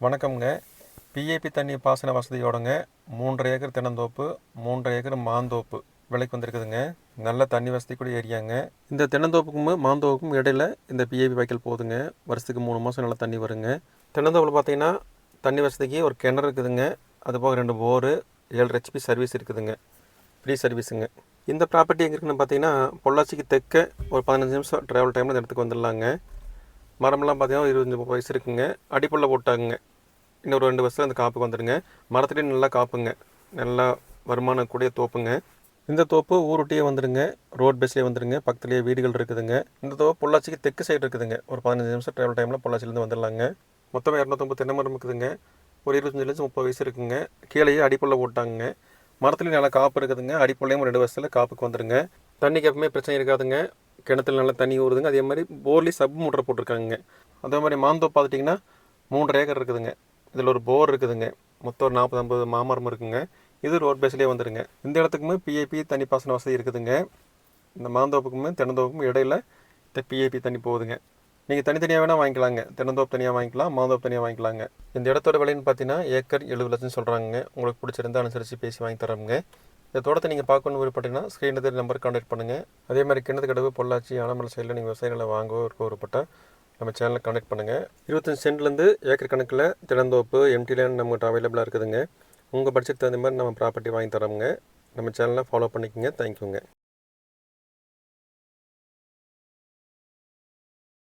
வணக்கம்ங்க. பிஏபி தண்ணி பாசன வசதியோடங்க 3 ஏக்கர் தென்னந்தோப்பு, 3 ஏக்கர் மாந்தோப்பு விலைக்கு வந்திருக்குதுங்க. நல்ல தண்ணி வசதி கூட ஏரியாங்க. இந்த தென்னந்தோப்புக்கும் மாந்தோப்புக்கும் இடையில இந்த பிஏபி வாய்க்கால் போகுதுங்க. வருஷத்துக்கு 3 மாதம் நல்லா தண்ணி வருங்க. தென்னந்தோப்பில் பார்த்தீங்கன்னா தண்ணி வசதிக்கு ஒரு கிணறு இருக்குதுங்க. அதுபோக 2 போரு, 7 ஹெச்பி சர்வீஸ் இருக்குதுங்க. ஃப்ரீ சர்வீஸுங்க. இந்த ப்ராப்பர்ட்டி எங்கே இருக்குன்னு பார்த்தீங்கன்னா பொள்ளாச்சிக்கு தெற்க ஒரு 15 நிமிஷம் ட்ராவல் டைமில் இந்த இடத்துக்கு வந்துடலாங்க. மரமெல்லாம் பார்த்தீங்கன்னா 25-30 வயசு இருக்குங்க. அடிப்பள்ள போட்டாங்க. இன்னொரு 2 வருஷத்தில் அந்த காப்புக்கு வந்துடுங்க. மரத்துலேயும் நல்லா காப்புங்க. நல்லா வருமானம் கூடிய தோப்புங்க. இந்த தோப்பு ஊருட்டியே வந்துடுங்க. ரோட் பேஸ்லேயே வந்துடுங்க. பக்கத்துலேயே வீடுகள் இருக்குதுங்க. இந்த தோப்பு பொள்ளாச்சிக்கு தெற்கு சைடு இருக்குதுங்க. ஒரு 15 நிமிஷம் ட்ராவல் டைமில் பொள்ளாச்சிலேருந்து வந்துடலாங்க. மொத்தமாக 250 தென்னை மரம் இருக்குதுங்க. ஒரு 25-30 வயசு இருக்குங்க. கீழேயே அடிப்பள்ள போட்டாங்க. மரத்துலேயும் நல்லா காப்பு இருக்குதுங்க. அடிப்பள்ளையும் 2 வருஷத்தில் காப்புக்கு வந்துடுங்க. தண்ணிக்கு எப்பவுமே பிரச்சனை இருக்காதுங்க. கிணத்துல நல்லா தண்ணி ஊறுதுங்க. அதே மாதிரி போர்லேயும் சப் மோட்டர் போட்டிருக்காங்க. அதே மாதிரி மாந்தோப்பு பார்த்துட்டிங்கன்னா 3 ஏக்கர் இருக்குதுங்க. இதில் ஒரு போர் இருக்குதுங்க. மொத்தம் ஒரு 40-50 மாமரம் இருக்குதுங்க. இது ரோட் பேஸ்லேயே வந்துடுங்க. இந்த இடத்துக்குமே பிஏபி தண்ணி பாசன வசதி இருக்குதுங்க. இந்த மாந்தோப்புக்குமே தென்னந்தோப்புக்கும் இடையில இந்த பிஏபி தண்ணி போகுதுங்க. நீங்கள் தனித்தனியாக வேணால் வாங்கிக்கலாங்க. தென்னந்தோப்பு தனியாக வாங்கிக்கலாம், மாந்தோப்பு தனியாக வாங்கிக்கலாங்க. இந்த இடத்தோட விலைன்னு பார்த்தீங்கன்னா ஏக்கர் 70 லட்சம் சொல்கிறாங்க. உங்களுக்கு பிடிச்சிருந்தா அனுசரித்து பேசி வாங்கி தரோங்க. இந்த தோட்டத்தை நீங்கள் பார்க்கணுன்னு விருப்பப்பட்டீங்கன்னா ஸ்க்ரீனில் நம்பர் கான்டாக்ட் பண்ணுங்கள். அதே மாதிரி கிணத்து கடவு, பொள்ளாச்சி, ஆனமலை சைடில் நீங்கள் விவசாயிகளை வாங்கவோ இருக்க விருப்பப்பட்டால் நம்ம சேனலை கான்டாக்ட் பண்ணுங்கள். 25 சென்ட்லேருந்து ஏக்கர் கணக்கில் திறந்தோப்பு எம்டி லேண்ட் நம்மகிட்ட அவைலபிளாக இருக்குதுங்க. உங்கள் பட்ஜெட் தகுந்த மாதிரி நம்ம ப்ராப்பர்ட்டி வாங்கி தரோங்க. நம்ம சேனலை ஃபாலோ பண்ணிக்கோங்க. தேங்க்யூங்க.